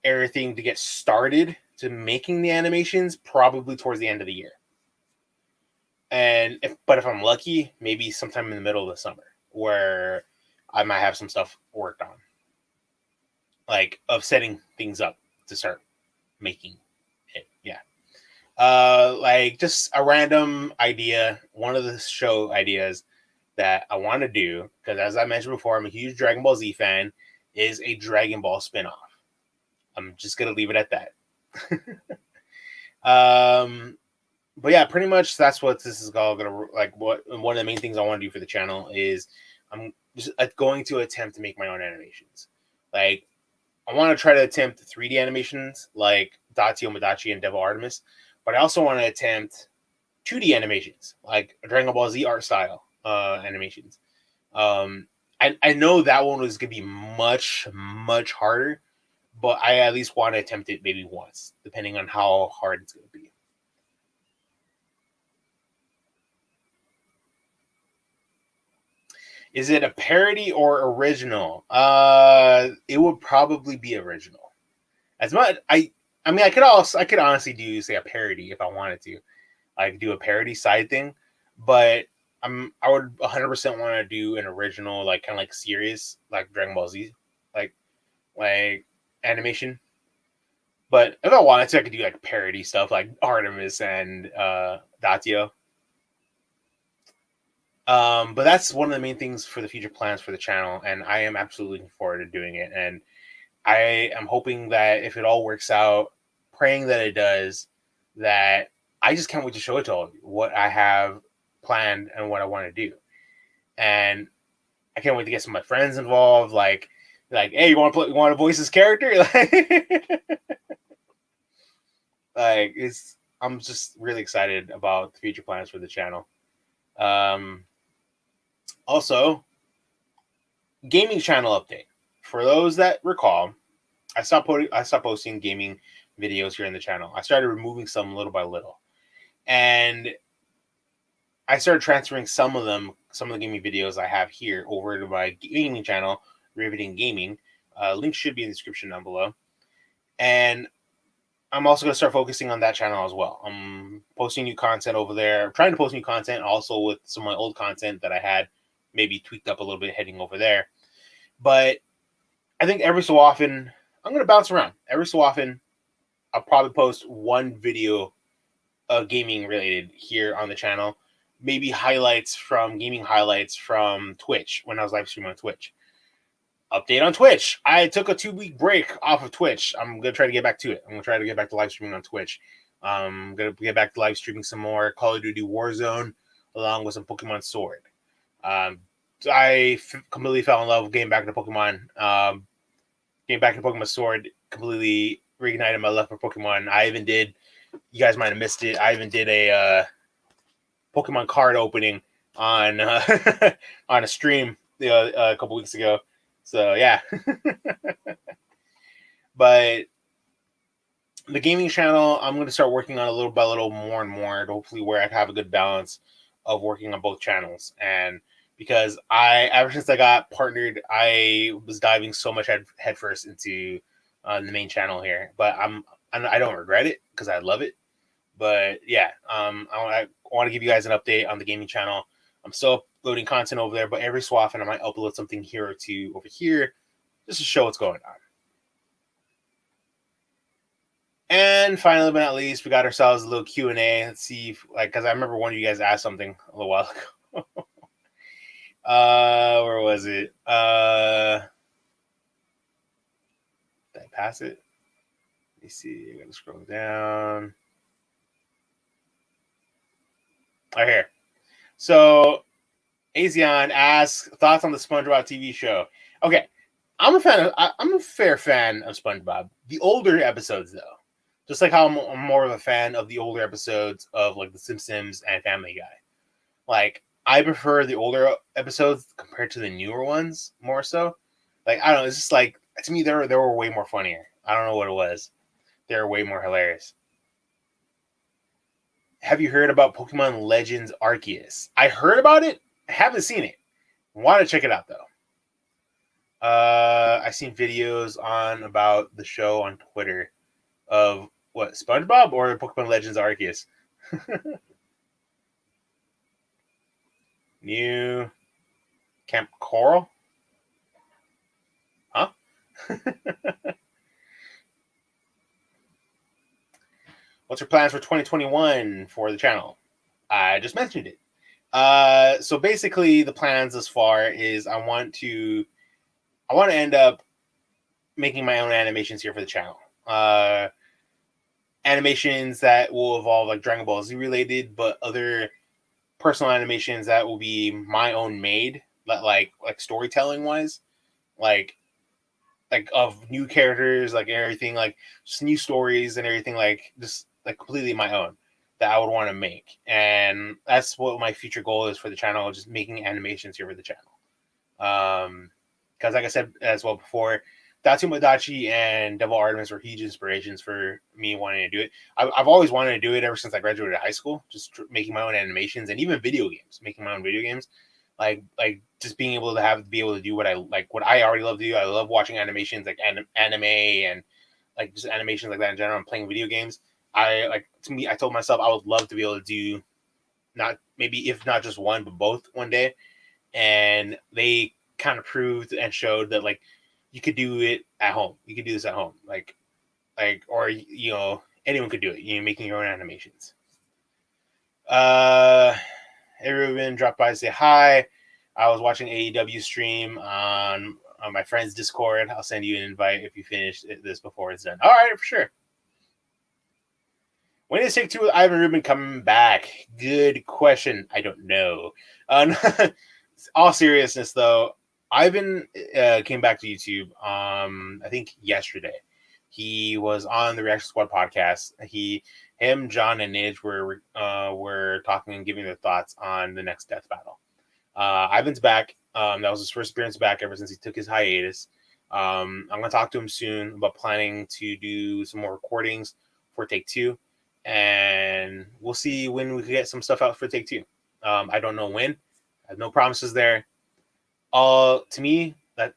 everything to get started to making the animations probably towards the end of the year. But if I'm lucky, maybe sometime in the middle of the summer where I might have some stuff worked on, of setting things up to start making it. Yeah. Just a random idea. One of the show ideas that I want to do, because as I mentioned before, I'm a huge Dragon Ball Z fan, is a Dragon Ball spinoff. I'm just gonna leave it at that. But yeah, pretty much that's what this is all gonna What one of the main things I want to do for the channel is I'm just going to attempt to make my own animations. I want to try to attempt 3D animations like Datio Madachi and Devil Artemis, but I also want to attempt 2D animations like Dragon Ball Z art style animations. I know that one was gonna be much harder, but I at least want to attempt it maybe once, depending on how hard it's gonna be. Is it a parody or original? It would probably be original. As much I could honestly do say a parody if I wanted to. I could do a parody side thing. but I would 100% want to do an original, like kind of like series, like Dragon Ball Z, like animation. But if I wanted to, I could do like parody stuff, like Artemis and Datio. But that's one of the main things for the future plans for the channel, and I am absolutely looking forward to doing it. And I am hoping that if it all works out, praying that it does, that I just can't wait to show it to all of you what I have planned and what I want to do. And I can't wait to get some of my friends involved. Like, hey, you want to voice this character? Like, I'm just really excited about the future plans for the channel. Also, gaming channel update. For those that recall, I stopped posting gaming videos here in the channel. I started removing some little by little, and I started transferring some of the gaming videos I have here over to my gaming channel, Riveting Gaming. Link should be in the description down below. And I'm also going to start focusing on that channel as well. I'm posting new content over there. I'm trying to post new content also with some of my old content that I had maybe tweaked up a little bit heading over there. But I think every so often, I'm going to bounce around. Every so often, I'll probably post one video gaming related here on the channel. Maybe gaming highlights from Twitch when I was live streaming on Twitch. Update on Twitch. I took a 2-week break off of Twitch. I'm going to try to get back to it. I'm going to try to get back to live streaming on Twitch. I'm going to get back to live streaming some more Call of Duty Warzone along with some Pokemon Sword. I completely fell in love with getting back to Pokemon. Getting back to Pokemon Sword completely reignited my love for Pokemon. I even did, you guys might have missed it, I even did a Pokemon card opening on on a stream a couple weeks ago. So yeah. But the gaming channel, I'm going to start working on a little by little, more and more, hopefully where I have a good balance of working on both channels. And because ever since I got partnered, I was diving so much headfirst into the main channel here. But I don't regret it because I love it. But yeah, I want to give you guys an update on the gaming channel. I'm still uploading content over there, but every so often I might upload something here or two over here just to show what's going on. And finally, but not least, we got ourselves a little Q&A. Let's see, because I remember one of you guys asked something a little while ago. Where was it? Did I pass it? Let me see. I gotta scroll down. Right here. So, Azion asks thoughts on the SpongeBob TV show. Okay, I'm a fair fan of SpongeBob. The older episodes, though, just like how I'm more of a fan of the older episodes of like The Simpsons and Family Guy. Like, I prefer the older episodes compared to the newer ones more so. Like, I don't know, it's just like, to me, they were way more funnier. I don't know what it was. They were way more hilarious. Have you heard about Pokemon Legends Arceus? I heard about it. I haven't seen it. Want to check it out, though. I've seen videos about the show on Twitter of, what, SpongeBob or Pokemon Legends Arceus? New Camp Coral? Huh? What's your plans for 2021 for the channel? I just mentioned it. So basically the plans thus far is I want to end up making my own animations here for the channel. Animations that will evolve like Dragon Ball Z related, but other personal animations that will be my own made, like storytelling wise, like of new characters, like everything, like just new stories and everything, like just like completely my own that I would want to make. And that's what my future goal is for the channel, just making animations here for the channel. Because like I said as well before, Datsumadachi and Devil Artemis were huge inspirations for me wanting to do it. I've always wanted to do it ever since I graduated high school, just making my own animations and even video games, making my own video games. Like just being able to be able to do what I like, what I already love to do. I love watching animations, like anime and like just animations like that in general. I'm playing video games. To me, I told myself I would love to be able to do not maybe if not just one, but both one day. And they kind of proved and showed that like you could do it at home. You could do this at home, or anyone could do it. Making your own animations. Everyone dropped by to say hi. I was watching AEW stream on my friend's Discord. I'll send you an invite if you finish this before it's done. All right, for sure. When is Take Two with Ivan Rubin coming back? Good question. I don't know. All seriousness, though, Ivan came back to YouTube. I think yesterday. He was on the Reaction Squad podcast. Him, John, and Nidge were talking and giving their thoughts on the next Death Battle. Ivan's back. That was his first appearance back ever since he took his hiatus. I'm going to talk to him soon about planning to do some more recordings for Take Two. And we'll see when we can get some stuff out for Take Two. I don't know when. I have no promises there. To me,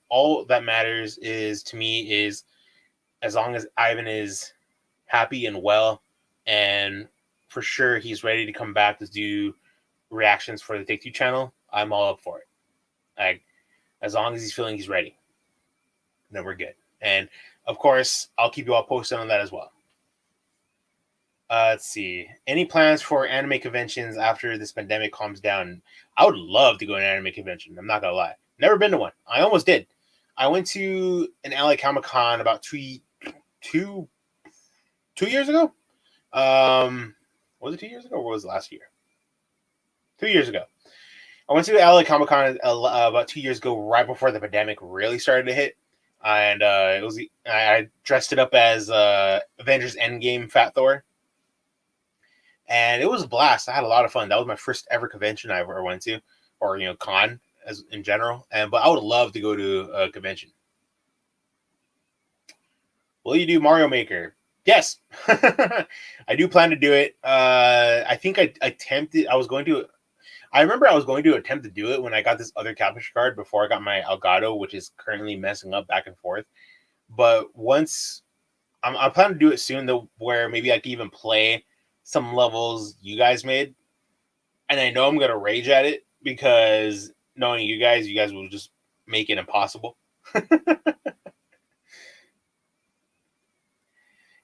all that matters is as long as Ivan is happy and well, and for sure he's ready to come back to do reactions for the Take Two channel, I'm all up for it. Like, as long as he's feeling he's ready, then we're good. And of course, I'll keep you all posted on that as well. Let's see. Any plans for anime conventions after this pandemic calms down? I would love to go to an anime convention. I'm not gonna lie. Never been to one. I almost did. I went to an LA Comic Con about two years ago. Was it 2 years ago or was it last year? 2 years ago. I went to the LA Comic Con about 2 years ago, right before the pandemic really started to hit. And I dressed it up as Avengers Endgame Fat Thor. And it was a blast. I had a lot of fun. That was my first ever convention I ever went to, or con as in general. But I would love to go to a convention. Will you do Mario Maker? Yes, I do plan to do it. I think I attempted. I remember I was going to attempt to do it when I got this other capture card before I got my Elgato, which is currently messing up back and forth. But once I plan to do it soon, though, where maybe I can even play some levels you guys made, and I know I'm gonna rage at it because knowing you guys will just make it impossible.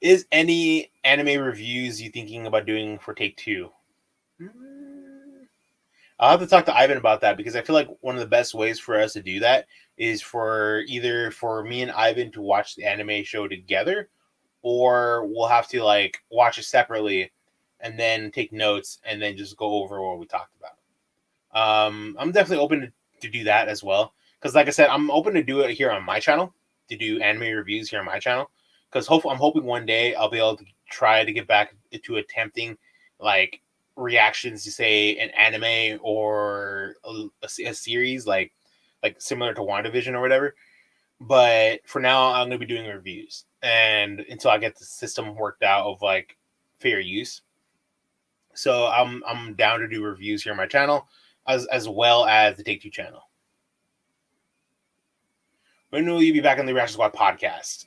Is any anime reviews you thinking about doing for Take Two? I'll have to talk to Ivan about that because I feel like one of the best ways for us to do that is for me and Ivan to watch the anime show together, or we'll have to watch it separately and then take notes and then just go over what we talked about. I'm definitely open to do that as well. Because like I said, I'm open to do it here on my channel, to do anime reviews here on my channel. Because I'm hoping one day I'll be able to try to get back to attempting reactions to say an anime or a series like similar to WandaVision or whatever. But for now, I'm going to be doing reviews. And until I get the system worked out of fair use. So I'm down to do reviews here on my channel as well as the Take Two channel. When will you be back on the Reaction Squad podcast?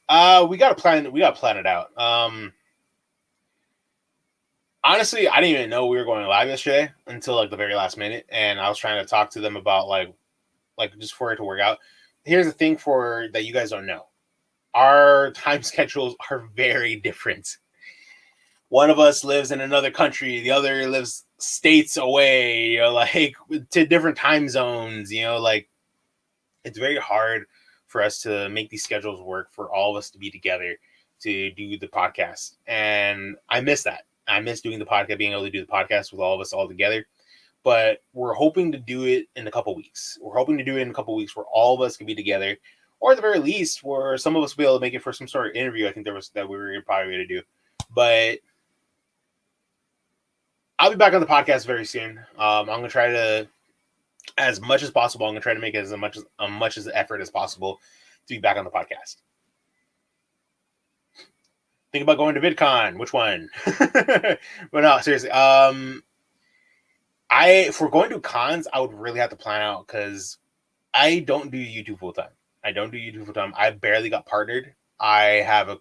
We gotta plan it out. Honestly, I didn't even know we were going live yesterday until the very last minute, and I was trying to talk to them about just for it to work out. Here's the thing that you guys don't know. Our time schedules are very different. One of us lives in another country, the other lives states away, to different time zones, it's very hard for us to make these schedules work for all of us to be together to do the podcast. And I miss that. I miss doing the podcast, being able to do the podcast with all of us all together. But we're hoping to do it in a couple weeks. Where all of us can be together, or at the very least, where some of us will be able to make it for some sort of interview. I think that we were probably going to do. But I'll be back on the podcast very soon. I'm going to try to, as much as possible, I'm going to try to make it as much as effort as possible to be back on the podcast. Think about going to VidCon. Which one? But no, seriously. If we're going to cons, I would really have to plan out because I don't do YouTube full time. I barely got partnered. I have a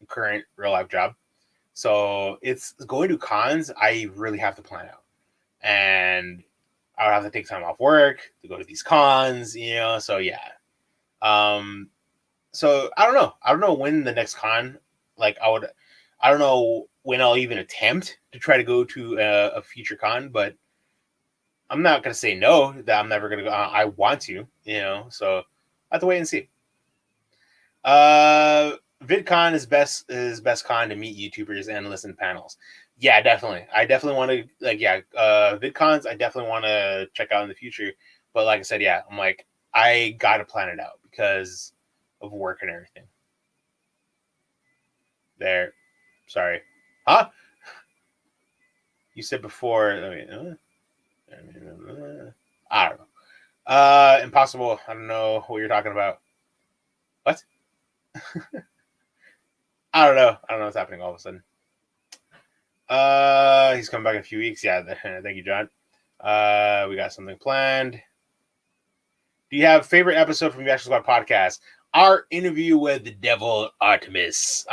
current real life job. So it's going to cons. I really have to plan out and I would have to take time off work to go to these cons, so yeah. So I don't know. I don't know when the next con, like I don't know when I'll even attempt to try to go to a future con, but I'm not going to say no that I'm never going to go. I want to, so I have to wait and see. VidCon is best con to meet YouTubers and listen to panels. Yeah, definitely. I definitely want to VidCons. I definitely want to check out in the future. But like I said, yeah, I'm like I got to plan it out because of work and everything. There, sorry, huh? You said before. I don't know. Impossible. I don't know what you're talking about. What? I don't know. I don't know what's happening all of a sudden. He's coming back in a few weeks. Yeah, thank you, John. We got something planned. Do you have a favorite episode from the Action Squad podcast? Our interview with the Devil Artemis.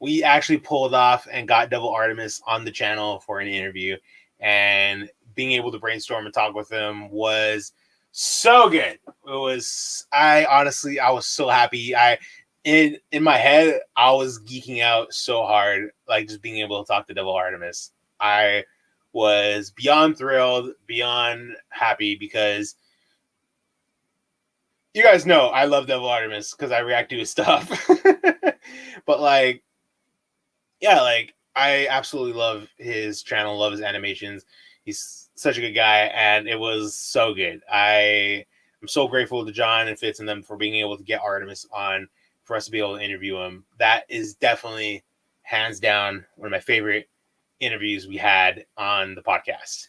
We actually pulled off and got Devil Artemis on the channel for an interview, and being able to brainstorm and talk with him was so good. I was so happy. In my head, I was geeking out so hard, like just being able to talk to Devil Artemis. I was beyond thrilled, beyond happy, because you guys know I love Devil Artemis because I react to his stuff. But like, yeah, like I absolutely love his channel, love his animations. He's such a good guy, and it was so good. I'm so grateful to John and Fitz and them for being able to get Artemis on for us to be able to interview him. That is definitely, hands down, one of my favorite interviews we had on the podcast.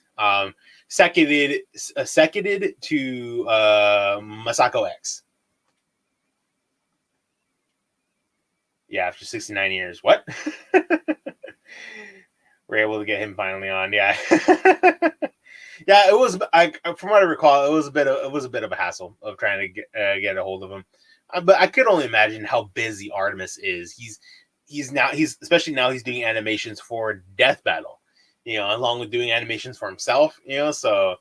Seconded to Masako X. Yeah, after 69 years. What? We're able to get him finally on. Yeah. Yeah, it was. From what I recall, it was a bit of a hassle of trying to get a hold of him. But I could only imagine how busy Artemis is. He's especially now he's doing animations for Death Battle, along with doing animations for himself, So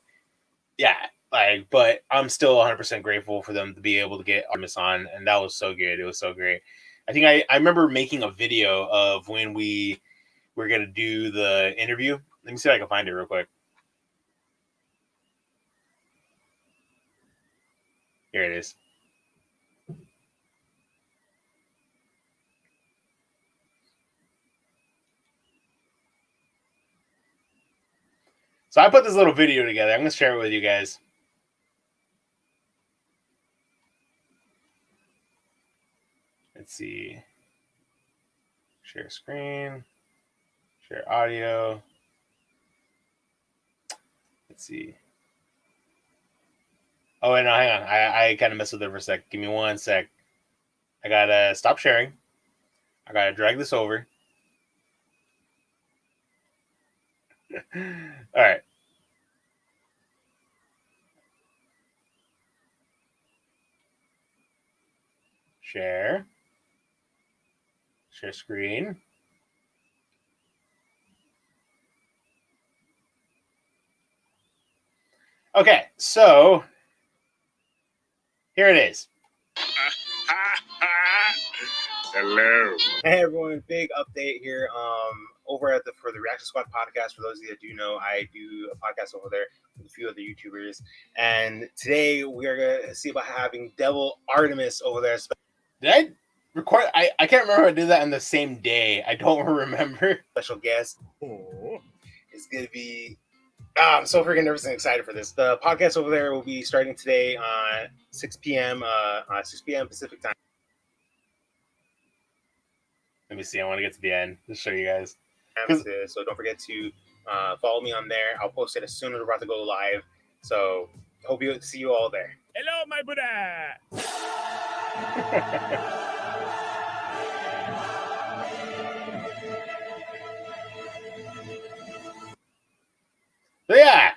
yeah, but I'm still 100% grateful for them to be able to get Artemis on, and that was so good. It was so great. I think I remember making a video of when we were gonna do the interview. Let me see if I can find it real quick. Here it is. So I put this little video together. I'm going to share it with you guys. Let's see. Share screen. Share audio. Let's see. Oh, wait, no, hang on. I kind of messed with it for a sec. Give me 1 sec. I got to stop sharing. I got to drag this over. All right. Share screen. Okay, so here it is. Hello. Hey everyone, big update here. Over for the Reaction Squad podcast. For those of you that do know, I do a podcast over there with a few other YouTubers, and today we are gonna see about having Devil Artemis over there. Did I record? I can't remember if I did that on the same day. I don't remember. Special guest. It's gonna be. I'm so freaking nervous and excited for this. The podcast over there will be starting today on 6 p.m. 6 p.m. Pacific time. Let me see. I want to get to the end to show you guys. So don't forget to follow me on there. I'll post it as soon as we're about to go live. So hope you see you all there. Hello, my Buddha. So yeah.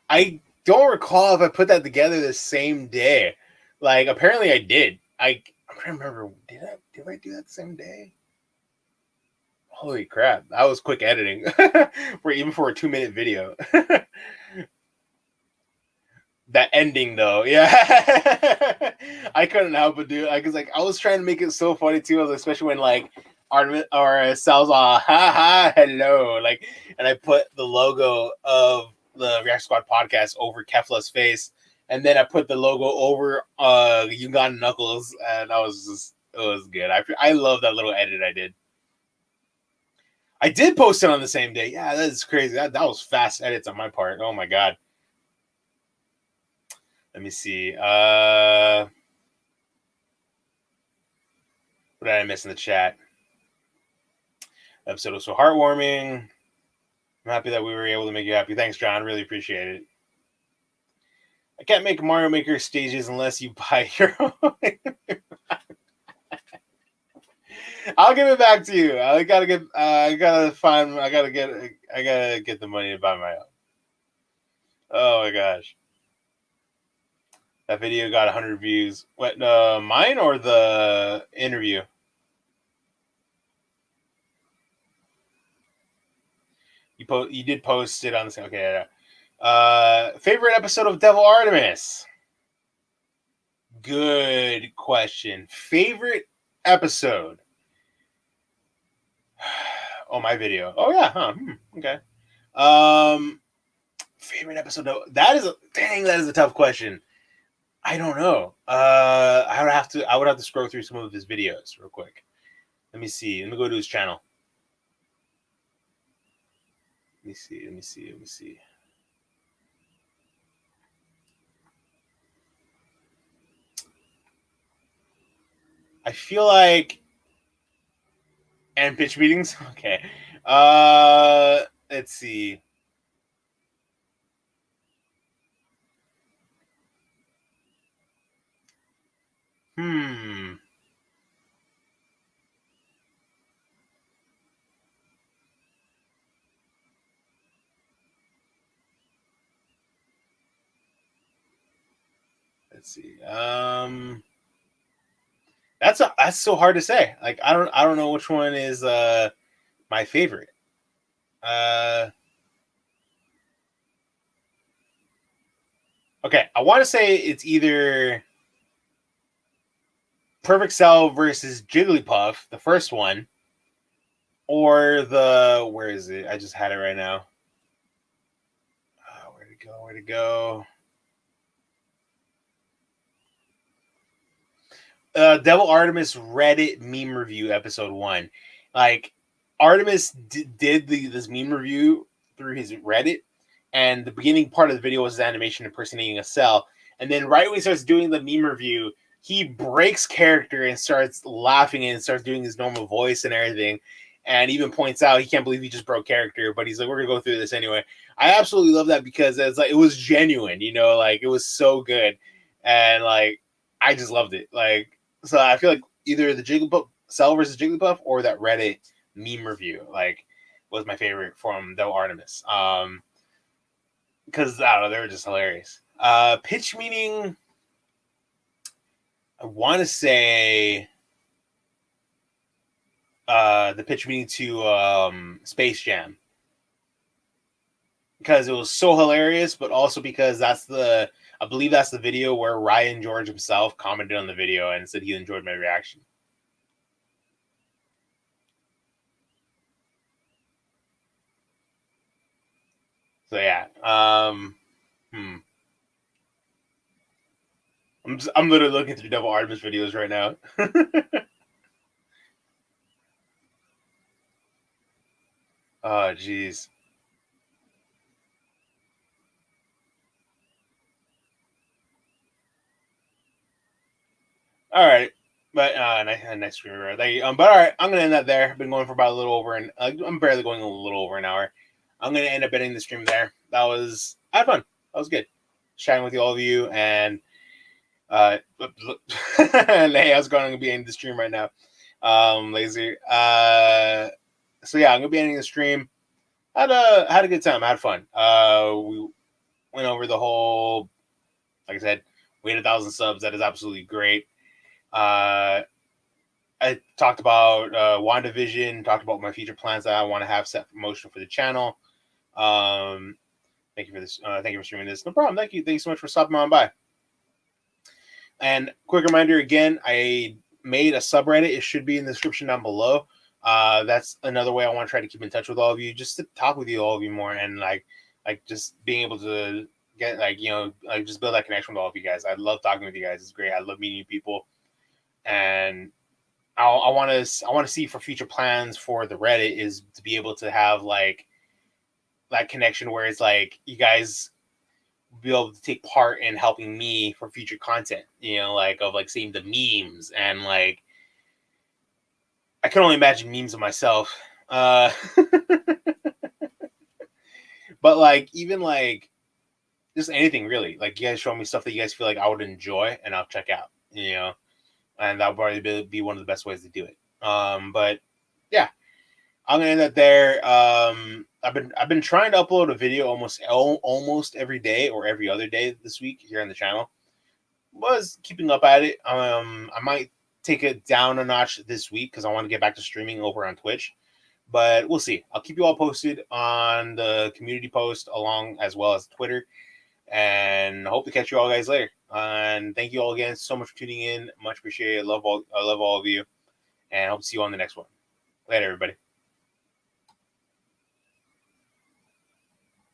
I don't recall if I put that together the same day. Like apparently I did. I'm trying to remember. Did I do that the same day? Holy crap, that was quick editing for a 2-minute video. That ending though, yeah. I couldn't help but do it because I was trying to make it so funny too, especially when Artemis or Sal's ha ha hello, and I put the logo of the React Squad podcast over Kefla's face, and then I put the logo over Ugan Knuckles, and it was good. I love that little edit I did. I did post it on the same day. Yeah, that is crazy. That was fast edits on my part. Oh my god. Let me see. What did I miss in the chat? The episode was so heartwarming. I'm happy that we were able to make you happy. Thanks, John. Really appreciate it. I can't make Mario Maker stages unless you buy your own. I'll give it back to you. I gotta get the money to buy my own. Oh my gosh. That video got 100 views. What, mine or the interview? You did post it on the same. Okay. Favorite episode of Devil Artemis? Good question. Favorite episode? Oh, my video. Oh yeah. Huh. Okay. Favorite episode? That is a tough question. I don't know. I would have to scroll through some of his videos real quick. Let me see. Let me go to his channel. Let me see. I feel like and pitch meetings. Okay. Let's see. Let's see. That's so hard to say. Like I don't know which one is my favorite. Okay, I want to say it's either Perfect Cell versus Jigglypuff, the first one, or where is it? I just had it right now. Where'd it go? Devil Artemis Reddit meme review episode 1. Like Artemis did this meme review through his Reddit, and the beginning part of the video was his animation impersonating a cell, and then right when he starts doing the meme review, he breaks character and starts laughing and starts doing his normal voice and everything, and even points out he can't believe he just broke character, but he's like, we're gonna go through this anyway. I absolutely love that because it was genuine, it was so good, and I just loved it. So I feel like either the Jigglypuff Cell versus Jigglypuff or that Reddit meme review was my favorite from Devil Artemis. Because I don't know, they were just hilarious. Pitch meeting, I want to say the pitch meeting to Space Jam, because it was so hilarious, but also because I believe that's the video where Ryan George himself commented on the video and said he enjoyed my reaction. So yeah, I'm literally looking through Devil Artemis videos right now. Oh jeez. All right, but nice stream, Rivera. Thank you. But all right, I'm gonna end that there. I've been going for about a little over, and I'm barely going a little over an hour. I'm gonna end up ending the stream there. I had fun. That was good, chatting with all of you, and and hey, how's it going? I'm gonna be ending the stream right now. Lazy. So yeah, I'm gonna be ending the stream. Had a good time. I had fun. We went over the whole. Like I said, we had 1,000 subs. That is absolutely great. I talked about WandaVision, talked about my future plans that I want to have set for motion for the channel. Thank you for this. Thank you for streaming this. No problem. Thank you. Thank you so much for stopping on by. And quick reminder again, I made a subreddit. It should be in the description down below. That's another way I want to try to keep in touch with all of you, just to talk with you, all of you more, and like just being able to get just build that connection with all of you guys. I love talking with you guys. It's great. I love meeting people, and I want to see for future plans for the Reddit is to be able to have like that connection where it's like you guys be able to take part in helping me for future content, like of like seeing the memes and like I can only imagine memes of myself. But like even like just anything really, like you guys show me stuff that you guys feel like I would enjoy and I'll check out, and that'll probably be one of the best ways to do it. But yeah, I'm gonna end that there. I've been trying to upload a video almost every day or every other day this week here on the channel. Was keeping up at it. I might take it down a notch this week because I want to get back to streaming over on Twitch. But we'll see. I'll keep you all posted on the community post along as well as Twitter. And I hope to catch you all guys later. And thank you all again so much for tuning in. Much appreciated. I love all of you. And I hope to see you on the next one. Later, everybody.